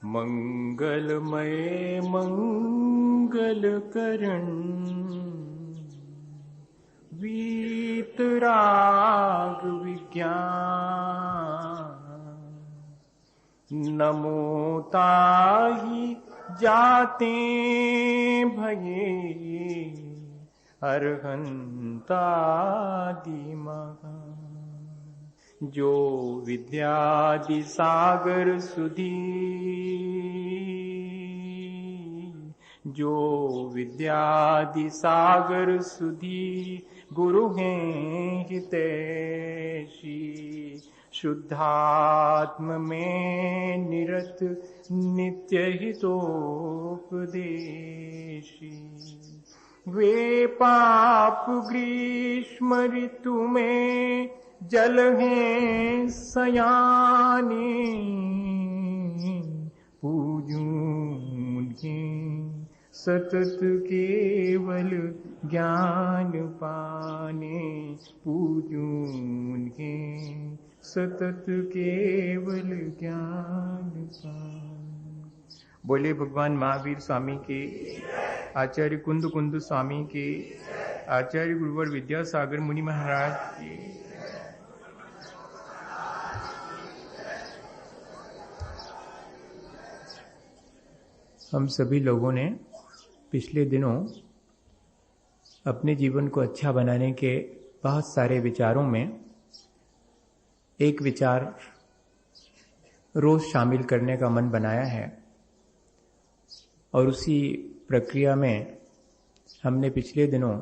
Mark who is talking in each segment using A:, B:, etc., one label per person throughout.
A: मंगलमय मंगल करण वीतराग विज्ञान नमो ताहि जाते भये अरहंतादि महा जो विद्यादि सागर सुधी जो विद्यादि सागर सुधी गुरु हैं हितैषी शुद्धात्म में निरत नित्य हितोपदेशी वे पाप ग्रीष्म ऋतु में जल हैं सयाने पूजूं उन्हें सतत केवल ज्ञान पाने पूजूं उन्हें सतत केवल ज्ञान पाने। बोले भगवान महावीर स्वामी के, आचार्य कुंद कुंद स्वामी के, आचार्य गुरुवर विद्यासागर मुनि महाराज के। हम सभी लोगों ने पिछले दिनों अपने जीवन को अच्छा बनाने के बहुत सारे विचारों में एक विचार रोज शामिल करने का मन बनाया है और उसी प्रक्रिया में हमने पिछले दिनों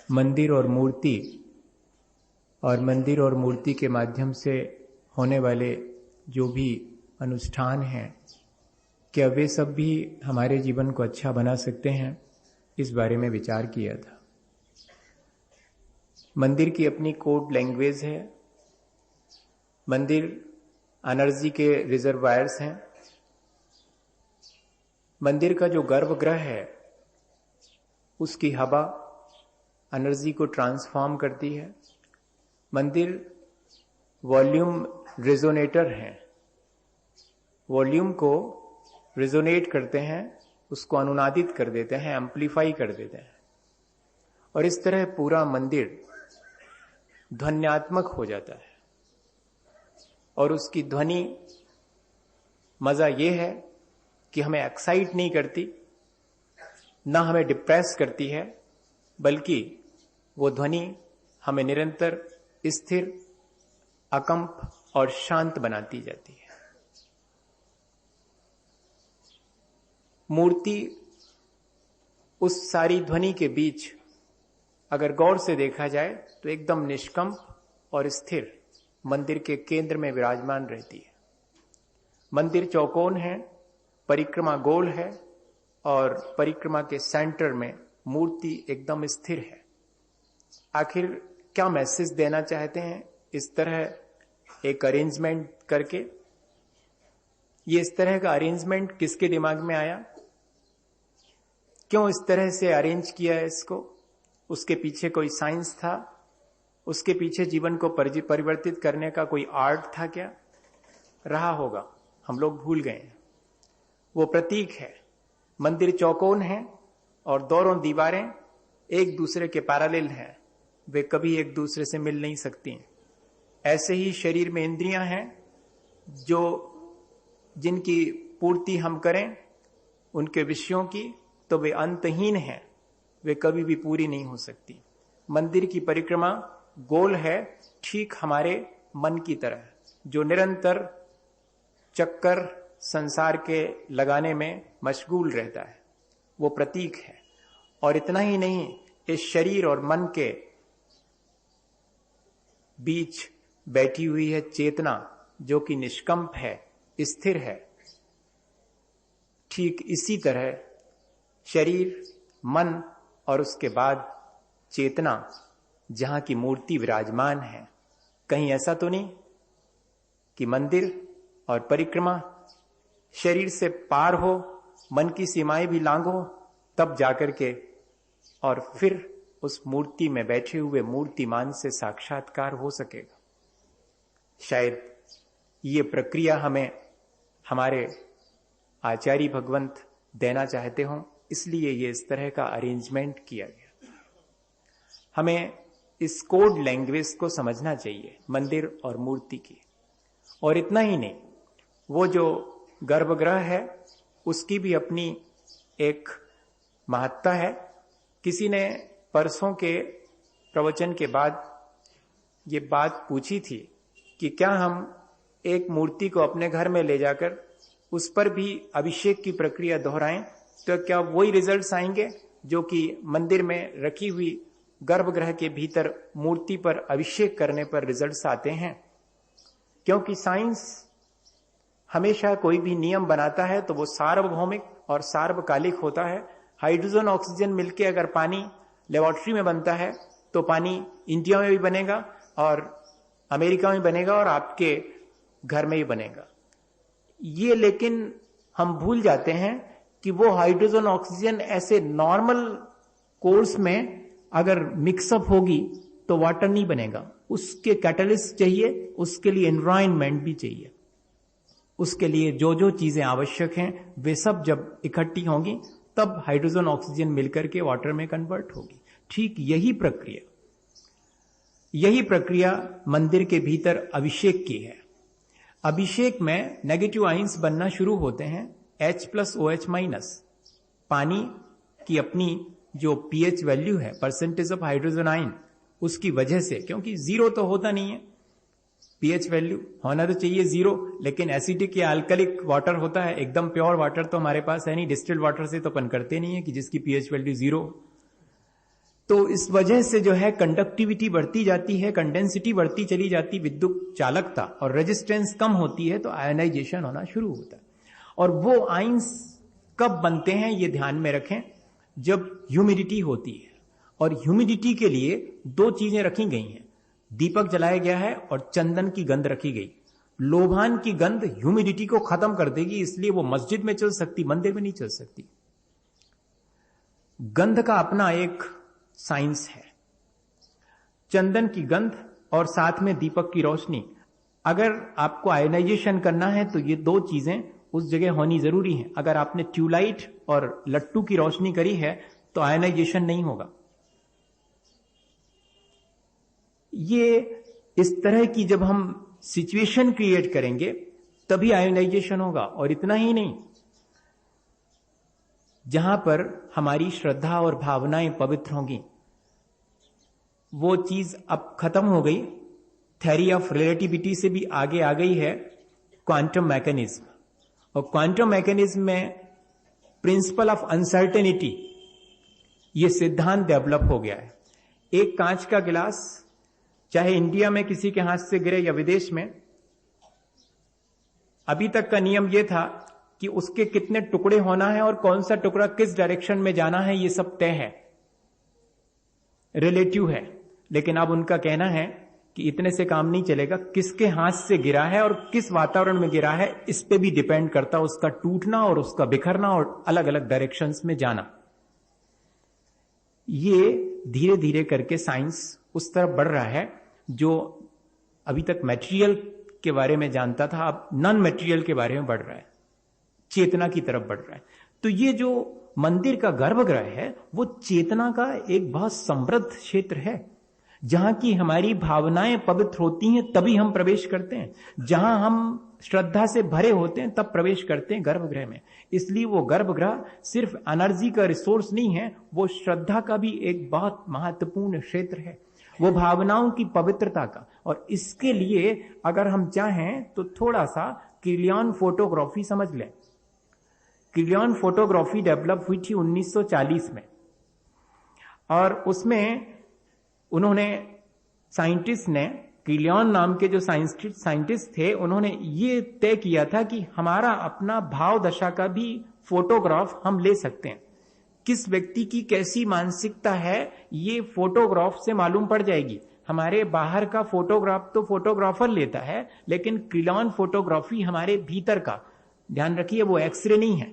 A: मंदिर और मूर्ति और मंदिर और मूर्ति के माध्यम से होने वाले जो भी अनुष्ठान हैं, क्या वे सब भी हमारे जीवन को अच्छा बना सकते हैं, इस बारे में विचार किया था। मंदिर की अपनी कोड लैंग्वेज है, मंदिर एनर्जी के रिजर्वायर्स हैं, मंदिर का जो गर्भगृह है उसकी हवा एनर्जी को ट्रांसफॉर्म करती है, मंदिर वॉल्यूम रिजोनेटर है, वॉल्यूम को रिजोनेट करते हैं, उसको अनुनादित कर देते हैं, एम्पलीफाई कर देते हैं और इस तरह पूरा मंदिर ध्वन्यात्मक हो जाता है। और उसकी ध्वनि मजा यह है कि हमें एक्साइट नहीं करती, ना हमें डिप्रेस करती है, बल्कि वो ध्वनि हमें निरंतर स्थिर, अकंप और शांत बनाती जाती है। मूर्ति उस सारी ध्वनि के बीच अगर गौर से देखा जाए तो एकदम निष्कंप और स्थिर मंदिर के केंद्र में विराजमान रहती है। मंदिर चौकोन है, परिक्रमा गोल है और परिक्रमा के सेंटर में मूर्ति एकदम स्थिर है। आखिर क्या मैसेज देना चाहते हैं इस तरह एक अरेंजमेंट करके? ये इस तरह का अरेंजमेंट किसके दिमाग में आया? क्यों इस तरह से अरेंज किया है इसको? उसके पीछे कोई साइंस था? उसके पीछे जीवन को परिवर्तित करने का कोई आर्ट था क्या? रहा होगा, हम लोग भूल गए हैं। वो प्रतीक है। मंदिर चौकोन है और दोनों दीवारें एक दूसरे के पैरेलल हैं, वे कभी एक दूसरे से मिल नहीं सकती। ऐसे ही शरीर में इंद्रियां हैं जो जिनकी पूर्ति हम करें उनके विषयों की, तो वे अंतहीन हैं, वे कभी भी पूरी नहीं हो सकती। मंदिर की परिक्रमा गोल है, ठीक हमारे मन की तरह, जो निरंतर चक्कर संसार के लगाने में मशगूल रहता है, वो प्रतीक है। और इतना ही नहीं, इस शरीर और मन के बीच बैठी हुई है चेतना, जो कि निष्कंप है, स्थिर है। ठीक इसी तरह शरीर, मन और उसके बाद चेतना जहां की मूर्ति विराजमान है, कहीं ऐसा तो नहीं कि मंदिर और परिक्रमा शरीर से पार हो, मन की सीमाएं भी लांघो, तब जाकर के और फिर उस मूर्ति में बैठे हुए मूर्तिमान से साक्षात्कार हो सकेगा। शायद ये प्रक्रिया हमें हमारे आचार्य भगवंत देना चाहते हो, इसलिए ये इस तरह का अरेंजमेंट किया गया। हमें इस कोड लैंग्वेज को समझना चाहिए मंदिर और मूर्ति की। और इतना ही नहीं, वो जो गर्भगृह है उसकी भी अपनी एक महत्ता है। किसी ने परसों के प्रवचन के बाद ये बात पूछी थी कि क्या हम एक मूर्ति को अपने घर में ले जाकर उस पर भी अभिषेक की प्रक्रिया दोहराएं तो क्या वही रिजल्ट्स आएंगे जो कि मंदिर में रखी हुई गर्भगृह के भीतर मूर्ति पर अभिषेक करने पर रिजल्ट्स आते हैं? क्योंकि साइंस हमेशा कोई भी नियम बनाता है तो वो सार्वभौमिक और सार्वकालिक होता है। हाइड्रोजन ऑक्सीजन मिलके अगर पानी लेबोरेटरी में बनता है तो पानी इंडिया में भी बनेगा और अमेरिका में बनेगा और आपके घर में ही बनेगा। ये लेकिन हम भूल जाते हैं कि वो हाइड्रोजन ऑक्सीजन ऐसे नॉर्मल कोर्स में अगर मिक्सअप होगी तो वाटर नहीं बनेगा। उसके कैटलिस्ट चाहिए, उसके लिए एनवायरनमेंट भी चाहिए, उसके लिए जो जो चीजें आवश्यक हैं वे सब जब इकट्ठी होंगी तब हाइड्रोजन ऑक्सीजन मिलकर के वाटर में कन्वर्ट होगी। ठीक यही प्रक्रिया मंदिर के भीतर अभिषेक की है। अभिषेक में नेगेटिव आयंस बनना शुरू होते हैं, H+OH-। पानी की अपनी जो pH वैल्यू है, परसेंटेज ऑफ हाइड्रोजन आयन, उसकी वजह से, क्योंकि जीरो तो होता नहीं है, pH वैल्यू होना तो चाहिए जीरो, लेकिन एसिडिक या अल्कलिक वाटर होता है। एकदम प्योर वाटर तो हमारे पास है नहीं, डिस्टिल्ड वाटर से तो अपन करते नहीं है कि जिसकी pH वैल्यू जीरो। तो इस वजह से जो है कंडक्टिविटी बढ़ती जाती है, कंडेंसिटी बढ़ती चली जाती, विद्युत चालकता और रेजिस्टेंस कम होती है, तो आयनाइजेशन होना शुरू होता है। और वो आयंस कब बनते हैं ये ध्यान में रखें, जब ह्यूमिडिटी होती है। और ह्यूमिडिटी के लिए दो चीजें रखी गई हैं, दीपक जलाया गया है और चंदन की गंध रखी गई। लोभान की गंध ह्यूमिडिटी को खत्म कर देगी, इसलिए वो मस्जिद में चल सकती, मंदिर में नहीं चल सकती। गंध का अपना एक साइंस है। चंदन की गंध और साथ में दीपक की रोशनी, अगर आपको आयनाइजेशन करना है तो ये दो चीजें उस जगह होनी जरूरी है। अगर आपने ट्यूबलाइट और लट्टू की रोशनी करी है तो आयनाइजेशन नहीं होगा। ये इस तरह की जब हम सिचुएशन क्रिएट करेंगे तभी आयनाइजेशन होगा। और इतना ही नहीं, जहां पर हमारी श्रद्धा और भावनाएं पवित्र होंगी, वो चीज अब खत्म हो गई। थ्योरी ऑफ रिलेटिविटी से भी आगे आ गई है क्वांटम मैकेनिज्म। और क्वांटम मैकेनिज्म में प्रिंसिपल ऑफ अनसर्टेनिटी, ये सिद्धांत डेवलप हो गया है। एक कांच का गिलास चाहे इंडिया में किसी के हाथ से गिरे या विदेश में, अभी तक का नियम यह था कि उसके कितने टुकड़े होना है और कौन सा टुकड़ा किस डायरेक्शन में जाना है, ये सब तय है, रिलेटिव है। लेकिन अब उनका कहना है कि इतने से काम नहीं चलेगा, किसके हाथ से गिरा है और किस वातावरण में गिरा है, इस पे भी डिपेंड करता है उसका टूटना और उसका बिखरना और अलग अलग डायरेक्शंस में जाना। ये धीरे धीरे करके साइंस उस तरफ बढ़ रहा है, जो अभी तक मटेरियल के बारे में जानता था, अब नॉन मटेरियल के बारे में बढ़ रहा है, चेतना की तरफ बढ़ रहा है। तो ये जो मंदिर का गर्भगृह है वो चेतना का एक बहुत समृद्ध क्षेत्र है, जहां की हमारी भावनाएं पवित्र होती हैं तभी हम प्रवेश करते हैं। जहां हम श्रद्धा से भरे होते हैं तब प्रवेश करते हैं गर्भगृह में। इसलिए वो गर्भगृह सिर्फ एनर्जी का रिसोर्स नहीं है, वो श्रद्धा का भी एक बहुत महत्वपूर्ण क्षेत्र है, वो भावनाओं की पवित्रता का। और इसके लिए अगर हम चाहें तो थोड़ा सा किलियन फोटोग्राफी समझ लें। किलियन फोटोग्राफी डेवलप हुई थी 1940 में, और उसमें उन्होंने, साइंटिस्ट ने क्लियॉन नाम के जो साइंटिस्ट थे, उन्होंने ये तय किया था कि हमारा अपना भाव दशा का भी फोटोग्राफ हम ले सकते हैं। किस व्यक्ति की कैसी मानसिकता है ये फोटोग्राफ से मालूम पड़ जाएगी। हमारे बाहर का फोटोग्राफ तो फोटोग्राफर लेता है, लेकिन क्लियॉन फोटोग्राफी हमारे भीतर का, ध्यान रखिए वो एक्सरे नहीं है।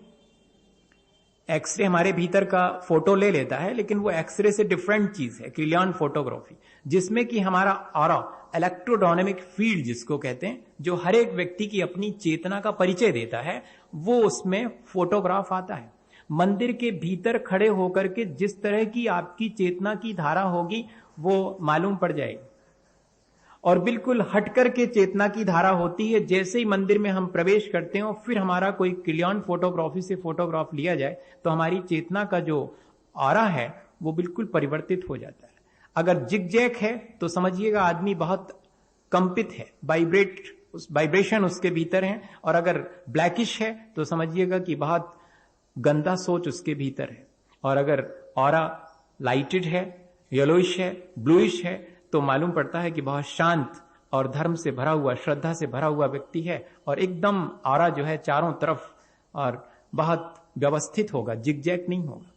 A: एक्सरे हमारे भीतर का फोटो ले लेता है, लेकिन वो एक्सरे से डिफरेंट चीज है क्लियॉन फोटोग्राफी, जिसमें कि हमारा ऑरा, इलेक्ट्रोडायनेमिक फील्ड जिसको कहते हैं, जो हर एक व्यक्ति की अपनी चेतना का परिचय देता है, वो उसमें फोटोग्राफ आता है। मंदिर के भीतर खड़े होकर के जिस तरह की आपकी चेतना की धारा होगी वो मालूम पड़ जाएगी, और बिल्कुल हटकर के चेतना की धारा होती है। जैसे ही मंदिर में हम प्रवेश करते हो, फिर हमारा कोई क्लियॉन फोटोग्राफी से फोटोग्राफ लिया जाए तो हमारी चेतना का जो ऑरा है वो बिल्कुल परिवर्तित हो जाता है। अगर जिगजैग है तो समझिएगा आदमी बहुत कंपित है, वाइब्रेशन उसके भीतर है, और अगर ब्लैकिश है तो समझिएगा कि बहुत गंदा सोच उसके भीतर है, और अगर ऑरा लाइटेड है, येलोइश है, ब्लूइश है, तो मालूम पड़ता है कि बहुत शांत और धर्म से भरा हुआ, श्रद्धा से भरा हुआ व्यक्ति है, और एकदम ऑरा जो है चारों तरफ और बहुत व्यवस्थित होगा, जिगजैग नहीं होगा।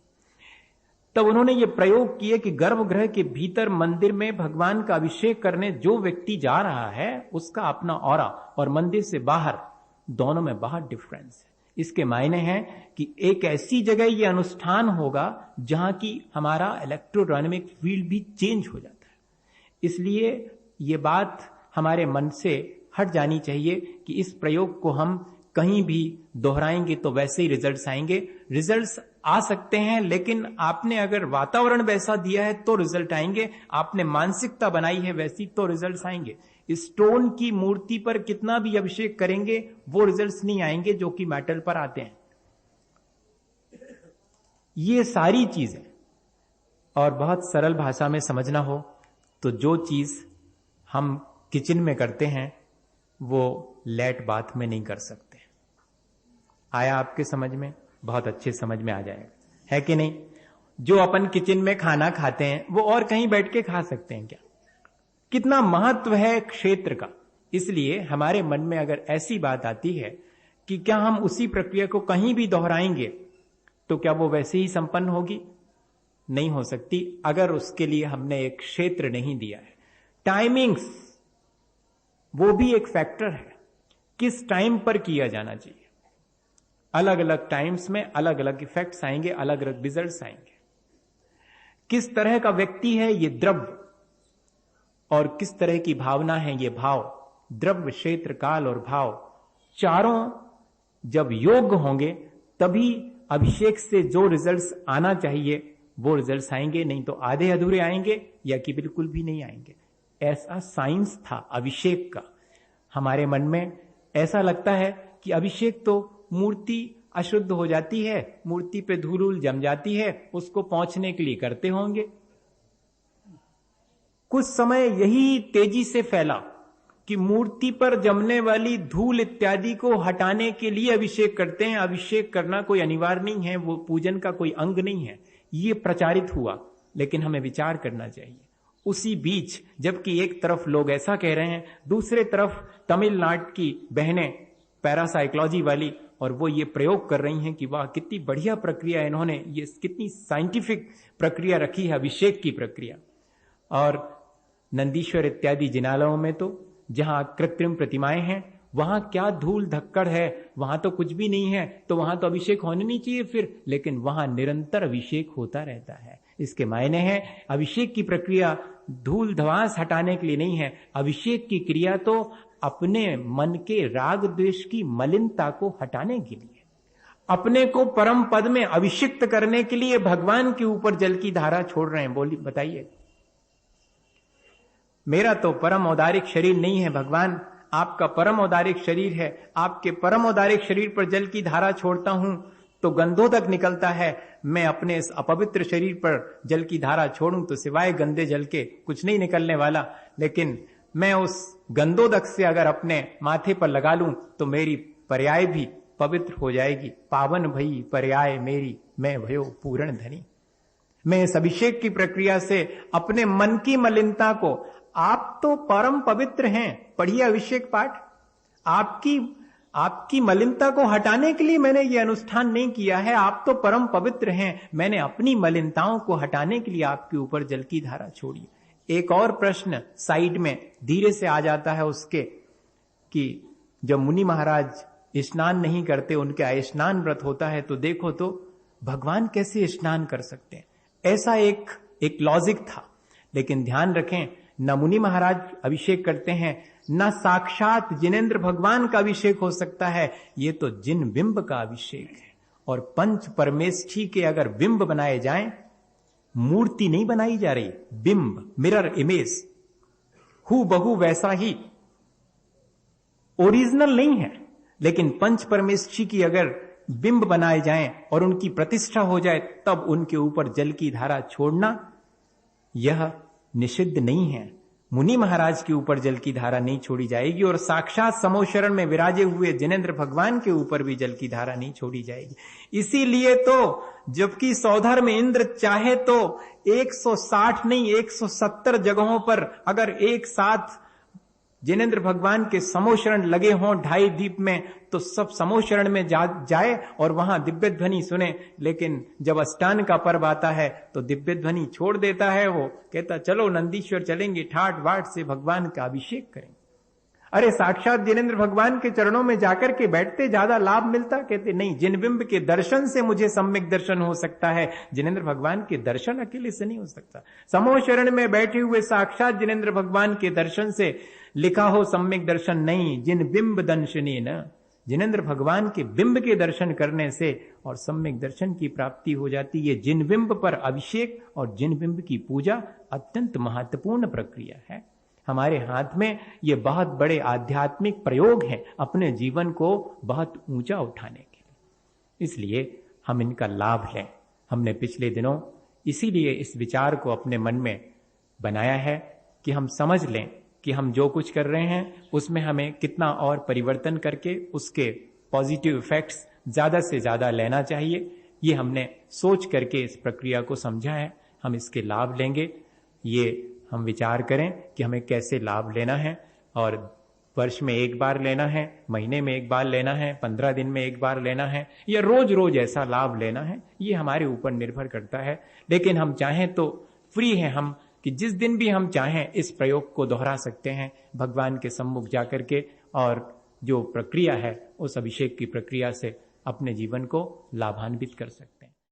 A: तब उन्होंने ये प्रयोग किए कि गर्भगृह के भीतर मंदिर में भगवान का अभिषेक करने जो व्यक्ति जा रहा है उसका अपना ऑरा, और मंदिर से बाहर, दोनों में बहुत डिफरेंस है। इसके मायने हैं कि एक ऐसी जगह ये अनुष्ठान होगा जहां की हमारा इलेक्ट्रोडायनेमिक फील्ड भी चेंज हो जाता है। इसलिए ये बात हमारे मन से हट जानी चाहिए कि इस प्रयोग को हम कहीं भी दोहराएंगे तो वैसे ही रिजल्ट्स आएंगे। रिजल्ट्स आ सकते हैं, लेकिन आपने अगर वातावरण वैसा दिया है तो रिजल्ट आएंगे, आपने मानसिकता बनाई है वैसी तो रिजल्ट्स आएंगे। स्टोन की मूर्ति पर कितना भी अभिषेक करेंगे वो रिजल्ट्स नहीं आएंगे जो कि मेटल पर आते हैं। ये सारी चीजें, और बहुत सरल भाषा में समझना हो तो जो चीज हम किचन में करते हैं वो लेट बाथ में नहीं कर सकते। आया आपके समझ में? बहुत अच्छे समझ में आ जाएगा, है कि नहीं? जो अपन किचन में खाना खाते हैं वो और कहीं बैठ के खा सकते हैं क्या? कितना महत्व है क्षेत्र का। इसलिए हमारे मन में अगर ऐसी बात आती है कि क्या हम उसी प्रक्रिया को कहीं भी दोहराएंगे तो क्या वो वैसे ही संपन्न होगी? नहीं हो सकती, अगर उसके लिए हमने एक क्षेत्र नहीं दिया है। टाइमिंग्स वो भी एक फैक्टर है, किस टाइम पर किया जाना चाहिए। अलग अलग टाइम्स में अलग अलग इफेक्ट्स आएंगे, अलग अलग रिजल्ट्स आएंगे। किस तरह का व्यक्ति है ये द्रव्य, और किस तरह की भावना है ये भाव। द्रव्य, क्षेत्र, काल और भाव चारों जब योग्य होंगे तभी अभिषेक से जो रिजल्ट्स आना चाहिए वो रिजल्ट्स आएंगे, नहीं तो आधे अधूरे आएंगे या कि बिल्कुल भी नहीं आएंगे। ऐसा साइंस था अभिषेक का। हमारे मन में ऐसा लगता है कि अभिषेक तो मूर्ति अशुद्ध हो जाती है, मूर्ति पे धूल जम जाती है, उसको पोंछने के लिए करते होंगे। कुछ समय यही तेजी से फैला कि मूर्ति पर जमने वाली धूल इत्यादि को हटाने के लिए अभिषेक करते हैं। अभिषेक करना कोई अनिवार्य नहीं है, वो पूजन का कोई अंग नहीं है। ये प्रचारित हुआ, लेकिन हमें विचार करना चाहिए। उसी बीच जबकि एक तरफ लोग ऐसा कह रहे हैं, दूसरे तरफ तमिलनाडु की बहनें पैरासाइकोलॉजी वाली, और वो ये प्रयोग कर रही हैं कि वाह कितनी बढ़िया प्रक्रिया, इन्होंने ये कितनी साइंटिफिक प्रक्रिया रखी है अभिषेक की प्रक्रिया। और नंदीश्वर इत्यादि जिनालयों में तो जहां कृत्रिम प्रतिमाएं हैं वहां क्या धूल धक्कड़ है, वहां तो कुछ भी नहीं है, तो वहां तो अभिषेक होने नहीं चाहिए फिर, लेकिन वहां निरंतर अभिषेक होता रहता है। इसके मायने हैं अभिषेक की प्रक्रिया धूल धवास हटाने के लिए नहीं है। अभिषेक की क्रिया तो अपने मन के राग द्वेष की मलिनता को हटाने के लिए, अपने को परम पद में अभिषिक्त करने के लिए भगवान के ऊपर जल की धारा छोड़ रहे हैं। बोलिए, बताइए। मेरा तो परम औदारिक शरीर नहीं है भगवान, आपका परम औदारिक शरीर है। आपके परम औदारिक शरीर पर जल की धारा छोड़ता हूं तो गंधों तक निकलता है। मैं अपने इस अपवित्र शरीर पर जल की धारा छोड़ूं तो सिवाय गंदे जल के कुछ नहीं निकलने वाला। लेकिन मैं उस गंधोदक से अगर अपने माथे पर लगा लूं तो मेरी पर्याय भी पवित्र हो जाएगी। पावन भई पर्याय मेरी, मैं भयो पूर्ण धनी। मैं इस अभिषेक की प्रक्रिया से अपने मन की मलिनता को, आप तो परम पवित्र हैं, पढ़िए अभिषेक पाठ। आपकी मलिनता को हटाने के लिए मैंने ये अनुष्ठान नहीं किया है, आप तो परम पवित्र हैं, मैंने अपनी मलिनताओं को हटाने के लिए आपके ऊपर जल की धारा छोड़ी। एक और प्रश्न साइड में धीरे से आ जाता है उसके, कि जब मुनि महाराज स्नान नहीं करते, उनके स्नान व्रत होता है, तो देखो तो भगवान कैसे स्नान कर सकते हैं, ऐसा एक लॉजिक था। लेकिन ध्यान रखें, न मुनि महाराज अभिषेक करते हैं, न साक्षात जिनेंद्र भगवान का अभिषेक हो सकता है, ये तो जिन बिंब का अभिषेक है। और पंच परमेष्ठी के अगर बिंब बनाए जाएं, मूर्ति नहीं बनाई जा रही, बिंब, मिरर इमेज, हु बहु वैसा ही, ओरिजिनल नहीं है। लेकिन पंच परमेष्ठी की अगर बिंब बनाए जाएं और उनकी प्रतिष्ठा हो जाए, तब उनके ऊपर जल की धारा छोड़ना यह निषिद्ध नहीं है। मुनि महाराज के ऊपर जल की धारा नहीं छोड़ी जाएगी, और साक्षात समोशरण में विराजे हुए जिनेंद्र भगवान के ऊपर भी जल की धारा नहीं छोड़ी जाएगी। इसीलिए तो जबकि सौधर में इंद्र चाहे तो 160 नहीं 170 जगहों पर अगर एक साथ जिनेंद्र भगवान के समोशरण लगे हों 2.5 दीप में, तो सब समोशरण में जाए और वहां दिव्य ध्वनि सुने। लेकिन जब अष्टान का पर्व आता है तो दिव्य ध्वनि छोड़ देता है, वो कहता चलो नंदीश्वर चलेंगे, ठाट बाट से भगवान का अभिषेक करेंगे। अरे साक्षात जिनेंद्र भगवान के चरणों में जाकर के बैठते ज्यादा लाभ मिलता, कहते नहीं, जिन बिंब के दर्शन से मुझे सम्यक दर्शन हो सकता है, जिनेंद्र भगवान के दर्शन अकेले से नहीं हो सकता। समोशरण में बैठे हुए साक्षात जिनेंद्र भगवान के दर्शन से लिखा हो सम्यक दर्शन नहीं, जिन बिंब दंशनी न, जिनेंद्र भगवान के बिंब के दर्शन करने से और सम्यक दर्शन की प्राप्ति हो जाती है। जिन बिंब पर अभिषेक और जिन बिंब की पूजा अत्यंत महत्वपूर्ण प्रक्रिया है। हमारे हाथ में ये बहुत बड़े आध्यात्मिक प्रयोग हैं अपने जीवन को बहुत ऊंचा उठाने के लिए, इसलिए हम इनका लाभ लें। हमने पिछले दिनों इसीलिए इस विचार को अपने मन में बनाया है कि हम समझ लें कि हम जो कुछ कर रहे हैं उसमें हमें कितना और परिवर्तन करके उसके पॉजिटिव इफेक्ट्स ज्यादा से ज्यादा लेना चाहिए। ये हमने सोच करके इस प्रक्रिया को समझा है, हम इसके लाभ लेंगे। ये हम विचार करें कि हमें कैसे लाभ लेना है, और वर्ष में एक बार लेना है, महीने में एक बार लेना है, 15 दिन में एक बार लेना है, या रोज रोज ऐसा लाभ लेना है, ये हमारे ऊपर निर्भर करता है। लेकिन हम चाहें तो फ्री हैं हम, कि जिस दिन भी हम चाहें इस प्रयोग को दोहरा सकते हैं भगवान के सम्मुख जाकर के, और जो प्रक्रिया है उस अभिषेक की प्रक्रिया से अपने जीवन को लाभान्वित कर सकते हैं।